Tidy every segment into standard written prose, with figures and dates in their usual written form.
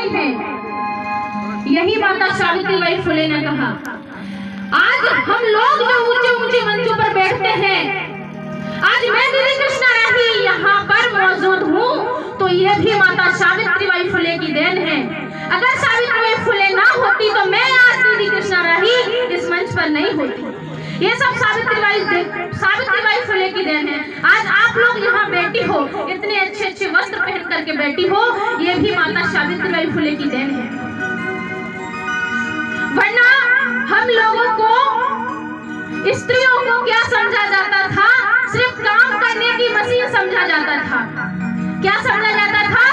नहीं है। यही माता सावित्रीबाई फुले ने कहा। आज हम लोग जो ऊंचे ऊंचे मंचों पर बैठते हैं, आज मैं दीदी कृष्णा राही यहाँ पर मौजूद हूँ तो यह भी माता सावित्रीबाई फुले की देन है। अगर सावित्रीबाई फुले ना होती तो मैं आज दीदी कृष्णा राही इस मंच पर नहीं होती। ये सब सावित्रीबाई फुले की देन है। आज आप लोग यहाँ बैठी हो, इतने अच्छे अच्छे वस्त्र पहन करके बैठी हो, ये भी माता सावित्रीबाई फुले की देन है। वरना हम लोगों को, स्त्रियों को क्या समझा जाता था? सिर्फ काम करने की मशीन समझा जाता था। क्या समझा जाता था?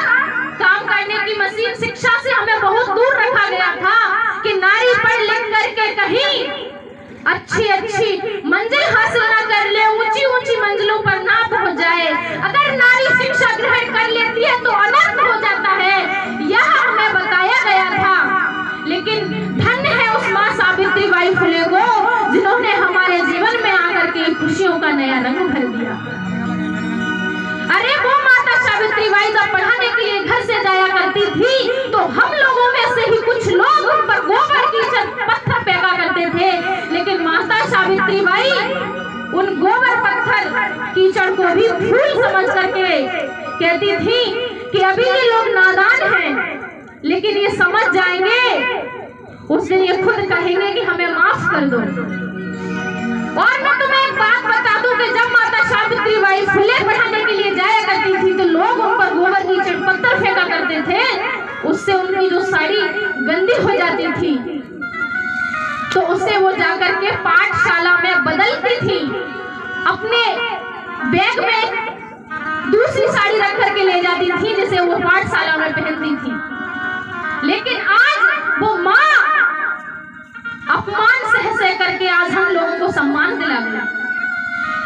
काम करने की मशीन। शिक्षा से हमें बहुत दूर रखा गया था कि नारी पढ़ लिख करके कहीं अच्छी अच्छी मंजिल हासिल ना कर ले, ऊंची ऊंची मंजिलों पर ना पहुंच जाए। अगर नारी शिक्षा ग्रहण कर लेती है तो अनर्थ हो जाता है, यह हमें बताया गया था। लेकिन धन्य है उस माँ सावित्रीबाई फुले को जिन्होंने हमारे जीवन में आकर के खुशियों का नया रंग भर दिया। अरे वो माता सावित्रीबाई जब पढ़ाने के लिए घर से जाया करती थी तो हम लोगों में से ही कुछ लोग उन पर गोबर कीचड़ पत्थर फेंका करते थे, लेकिन माता सावित्रीबाई उन गोबर पत्थर कीचड़ को भी फूल समझ करके कहती थी कि अभी ये लोग नादान हैं, लेकिन ये समझ जाएंगे, उस दिन ये खुद कहेंगे कि हमें माफ कर दो। और मैं तुम्हें एक बात बता दूं कि जब माता सावित्रीबाई फुले पढ़ाने के लिए जाया करती थी तो लोग उन पर गोबर कीचड़ पत्थर फेंका करते थे, उससे उनकी जो साड़ी गंदी हो जाती थी तो उससे वो जाकर के पाठशाला में बदलती थी, अपने बैग में दूसरी साड़ी रख करके ले जाती थी जिसे वो पाठशाला में पहनती थी। लेकिन आज वो माँ अपमान सह करके आज हम लोगों को सम्मान दिला गया।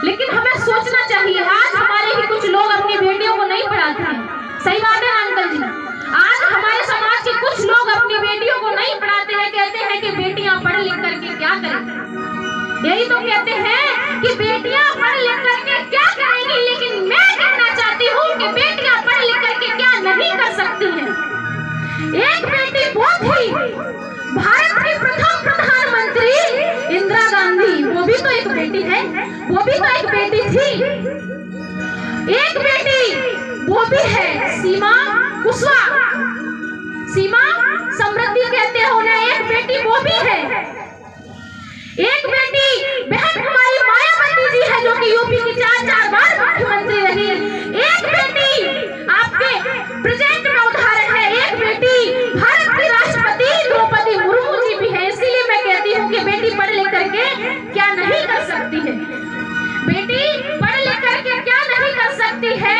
लेकिन हमें सोचना चाहिए, आज हमारे ही कुछ लोग अपनी बेटियों को नहीं पढ़ाते हैं। सही बात है अंकल जी? आज हमारे समाज के कुछ लोग अपनी बेटियों को नहीं पढ़ाते हैं, कहते हैं कि बेटियां पढ़ लिख करके क्या करेंगी। यही तो कहते हैं कि बेटियां पढ़ लिख करके क्या करेंगी, लेकिन मैं कहना चाहती हूँ कि बेटियां पढ़ लिख करके क्या नहीं कर सकती हैं। एक बेटी वो थी, भारत की प्रथम प्रधानमंत्री इंदिरा गांधी, वो भी तो एक बेटी है, वो भी तो एक बेटी थी। एक बेटी वो भी है सीमा कुशवाहा, सीमा समृद्धि कहते हैं उन्हें, एक बेटी वो भी है। एक बेटी बहन हमारी मायावती जी है जो कि यूपी की 4 बार मुख्यमंत्री रही। एक बेटी आपके प्रेजेंट में उदाहरण है, एक बेटी भारत की राष्ट्रपति द्रौपदी मुर्मू जी भी है। इसीलिए मैं कहती हूँ कि बेटी पढ़ लिख करके क्या नहीं कर सकती है, बेटी पढ़ लिख करके क्या नहीं कर सकती है,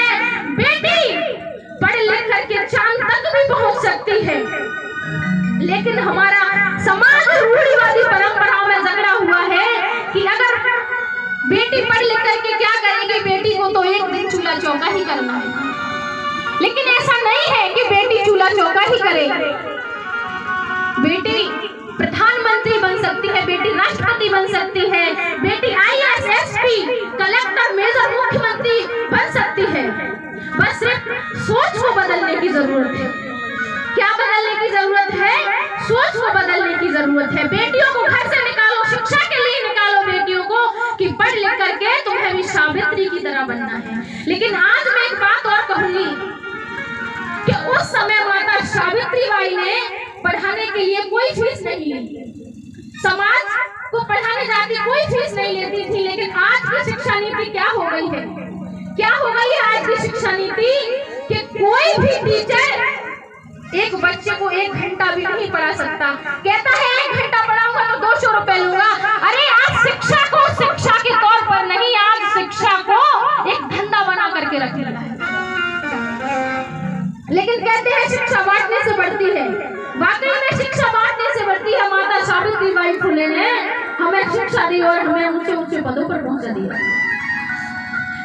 बेटी पढ़ लिख करके चांद तक भी पहुंच सकती है। लेकिन हमारा समाज रूढ़िवादी परंपराओं में जकड़ा हुआ है कि अगर बेटी पढ़ लिख करके क्या करेगी, बेटी को तो एक दिन चूल्हा चौका ही करना है। लेकिन ऐसा नहीं है कि बेटी चूल्हा चौका ही करे, बेटी प्रधानमंत्री बन सकती है, बेटी राष्ट्रपति बन सकती है, बेटी IAS, SP, कलेक्टर, मेजर, मुख्यमंत्री बन सकती है। बस सिर्फ सोच को बदलने की जरूरत है। क्या बदलने की जरूरत है? सोच को बदलने की जरूरत है। बेटियों को घर से निकालो, शिक्षा के लिए निकालो बेटियों को कि पढ़ लिख करके तुम्हें भी सावित्री की तरह बनना है। लेकिन आज मैं एक बात और कहूंगी कि उस समय माता सावित्रीबाई ने पढ़ाने के लिए कोई फीस नहीं ली, समाज को पढ़ाने जाती कोई फीस नहीं लेती थी। लेकिन आज की शिक्षा नीति क्या हो गई है? क्या हो गई है आज की शिक्षा नीति कि कोई भी टीचर एक बच्चे को 1 घंटा भी नहीं पढ़ा सकता, कहता है 1 घंटा पढ़ाऊंगा तो 200 रुपए लूंगा। अरे आज शिक्षा को शिक्षा के तौर पर नहीं, आज शिक्षा को एक धंधा बना करके रख लिया है। लेकिन कहते हैं शिक्षा बांटने से बढ़ती है। वाकई में शिक्षा बांटने से बढ़ती है। माता सावित्रीबाई फुले ने हमें शिक्षा दी और हमें ऊंचे ऊंचे पदों पर पहुंचा दिया।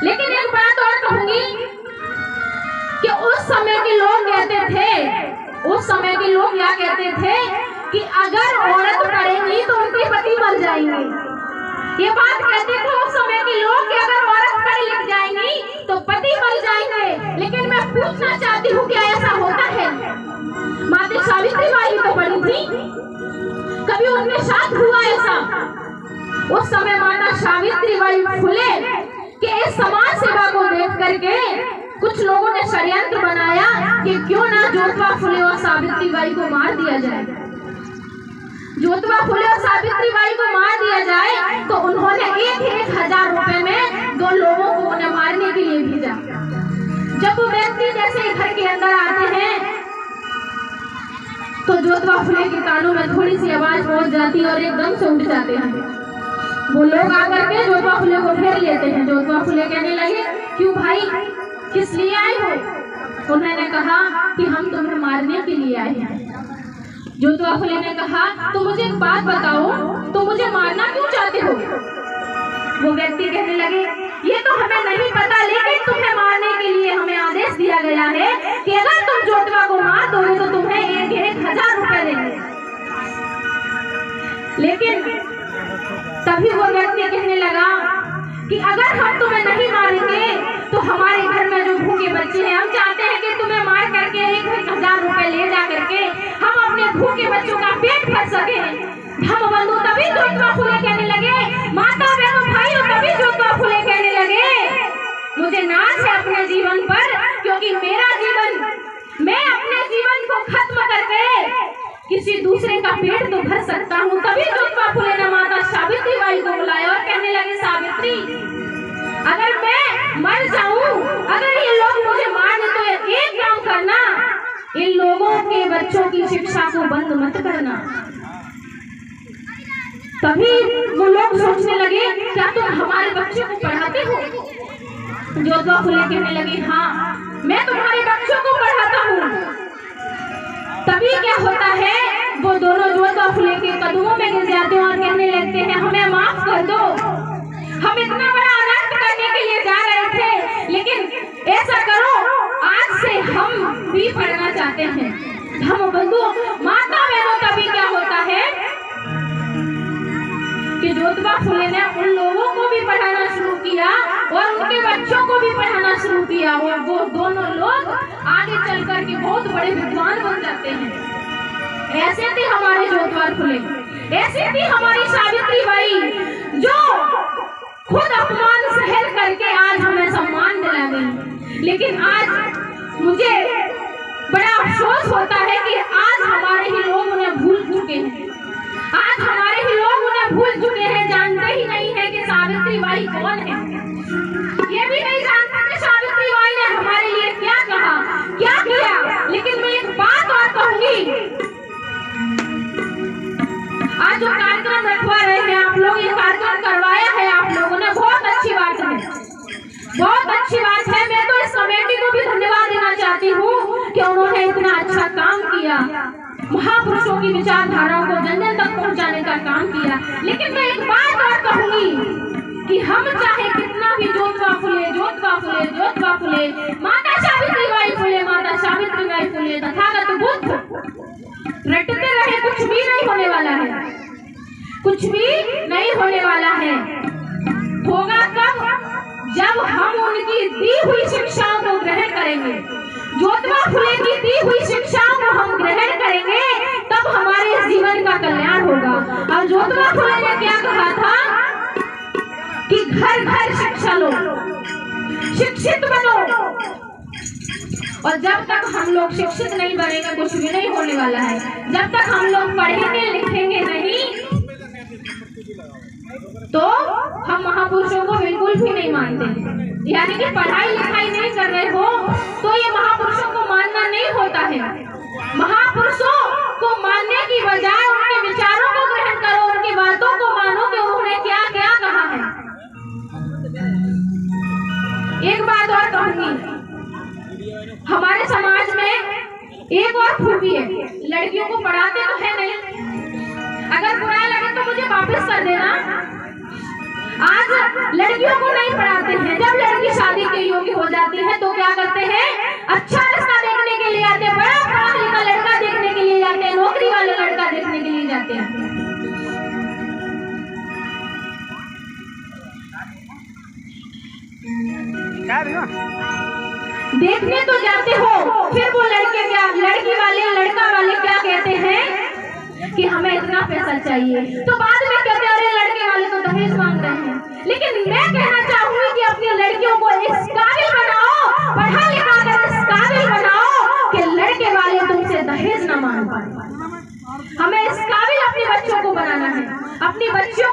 लेकिन एक बात और कहूंगी कि उस समय के लोग कहते थे, उस समय के लोग क्या कहते थे कि अगर औरत पढ़ेगी तो उनके पति मर जाएंगे। ये बात कहते थे उस समय के लोग कि अगर औरत पढ़ लिख जाएंगी तो पति मर जाएंगे। लेकिन मैं पूछना चाहती हूँ क्या ऐसा होता है? माता थी? कभी उनके साथ हुआ ऐसा? उस समय माता सावित्रीबाई फुले के इस समाज सेवा को देख करके कुछ लोगों ने षड्यंत्र बनाया कि क्यों ना ज्योतिबा फुले और सावित्रीबाई को मार दिया जाए। ज्योतिबा फुले और सावित्रीबाई को मार दिया जाए तो उन्होंने 1,000 रुपए में 2 लोगों को उन्हें मारने के लिए भेजा। जब वो व्यक्ति जैसे घर के अंदर आते हैं तो ज्योतिबा फुले के कानों में थोड़ी सी आवाज पहुंच जाती है और एकदम से उठ जाते हैं। वो लोग आकर के ज्योतिबा फुले को घेर लेते हैं। ज्योतिबा फुले कहने लगे, क्यों भाई, किस लिए आए हो? उन्होंने कहा कि हम तुम्हें मारने के लिए आए हैं। ज्योतिबा फुले ने कहा, तो मुझे एक बात बताओ, तो मुझे मारना क्यों चाहते हो? वो व्यक्ति कहने लगे, ये तो हमें नहीं पता, लेकिन तुम्हें मारने के लिए हमें आदेश दिया गया है कि अगर तुम ज्योतिबा को मार दोगे तो तुम्हें 1,000 रुपए देंगे। लेकिन तभी वो व्यक्ति कहने लगा कि अगर हम तुम्हें नहीं मारेंगे तो हमारे घर में जो भूखे बच्चे हैं, हम चाहते हैं कि तुम्हें मार करके 1,000 रुपए ले जा करके हम अपने भूखे बच्चों का पेट भर सके। हम बंधु तभी ज्योतिबा फुले कहने लगे, माता बहनों भाइयों तभी ज्योतिबा फुले कहने लगे, मुझे नाज है अपने जीवन पर, क्योंकि मेरा जीवन, मैं अपने जीवन को खत्म करके किसी दूसरे का पेट तो भर सकता हूँ। तभी ज्योतिबा फुले ने माता सावित्रीबाई को बुलाया और कहने लगे, सावित्री, अगर मैं मर जाऊं, अगर ये लोग मुझे मार दे तो एक काम करना, इन लोगों के बच्चों की शिक्षा को बंद मत करना। तभी वो लोग सोचने लगे, क्या तुम हमारे बच्चों को पढ़ाते हो? ज्योतिबा फुले कहने लगे, हाँ, मैं तुम्हारे बच्चों को पढ़ाता हूँ। तभी क्या होता है, वो दोनों ज्योतिबा फुले के कदमों में गिर जाते हैं और कहने लगते हैं, हमें माफ कर दो, हम इतना बड़ा अनर्थ करने के लिए जा रहे थे, लेकिन ऐसा करो, आज से हम भी पढ़ना चाहते हैं। हम बंधु माता बहनों, तभी क्या होता है कि ज्योतिबा फुले ने उन लोगों को भी पढ़ाना शुरू किया और उनके बच्चों को भी पढ़ाना शुरू किया और वो दोनों लोग आगे चल कर के बहुत बड़े विद्वान बन जाते हैं। ऐसे थी हमारी ज्योतिबा फुले, ऐसी थी हमारी सावित्रीबाई, जो खुद अपमान सहन करके आज हमें सम्मान दिला गई। लेकिन आज मुझे बड़ा अफसोस होता है कि आज हमारे ही लोग उन्हें भूल चुके हैं। आज हमारे ही लोग उन्हें भूल चुके हैं, जानते ही नहीं है कि सावित्रीबाई कौन है। ये भी नहीं जानते कि सावित्रीबाई ने हमारे लिए क्या कहा, क्या किया। लेकिन मैं एक बात और कहूंगी, आज जो कार्यक्रम रखवा रहे हैं आप लोग, ये कार्यक्रम करवाया है आप लोगों ने, बहुत अच्छी बात है, बहुत अच्छी बात है। मैं तो इस कमेटी को भी धन्यवाद देना चाहती हूँ कि उन्होंने इतना अच्छा काम किया, महापुरुषों की विचारधाराओं को जन जन तक पहुंचाने का काम किया। लेकिन मैं एक बात और कहूंगी कि हम चाहे कितना भी ज्योतिबा फुले, ज्योतिबा फुले, ज्योतिबा फुले, माता सावित्रीबाई फुले, माता सावित्रीबाई फुले, तथागत बुद्ध रटते रहे, कुछ भी नहीं होने वाला है, कुछ भी नहीं होने वाला है। होगा कब? जब हम उनकी दी हुई शिक्षाओं को ग्रहण करेंगे, ज्योतिबा फुले की दी हुई शिक्षाओं को हम ग्रहण करेंगे, तब हमारे जीवन का कल्याण होगा। और ज्योतिबा फुले ने क्या कहा था कि घर घर शिक्षा लो, शिक्षित बनो, और जब तक हम लोग शिक्षित नहीं बनेंगे कुछ भी नहीं होने वाला है। जब तक हम लोग पढ़ेंगे लिखेंगे नहीं तो हम महापुरुषों को बिल्कुल भी नहीं मानते। यानी कि पढ़ाई लिखाई नहीं कर रहे हो तो ये महापुरुषों को मानना नहीं होता है। महापुरुषों को मानने की बजाय उनके विचारों को ग्रहण करो, उनकी बातों को मानो कि उन्होंने क्या क्या कहा है। एक बात और कहूंगी, हमारे समाज में एक और खूबी है, लड़कियों को पढ़ाते तो है नहीं, अगर बुरा लगे तो मुझे वापस कर देना। आज लड़कियों को नहीं पढ़ाते हैं, जब लड़की शादी के योग्य हो जाती है तो क्या करते हैं, अच्छा रिश्ता देखने के लिए आते हैं, बड़ा पढ़ा लिखा लड़का देखने के लिए जाते हैं, नौकरी वाला लड़का देखने के लिए जाते हैं। देखने तो जाते हो, फिर वो लड़के क्या, लड़की वाले लड़का वाले क्या कहते हैं चाहिए, तो बाद में कहते हैं अरे लड़के वाले तो दहेज मांग रहे हैं। लेकिन मैं कहना चाहूंगी कि अपनी लड़कियों को इस काबिल बनाओ, पढ़ा लिखा कर इस काबिल बनाओ कि लड़के वाले तुमसे दहेज न मांग पाए। हमें इस काबिल अपने बच्चों को बनाना है, अपनी बच्चियों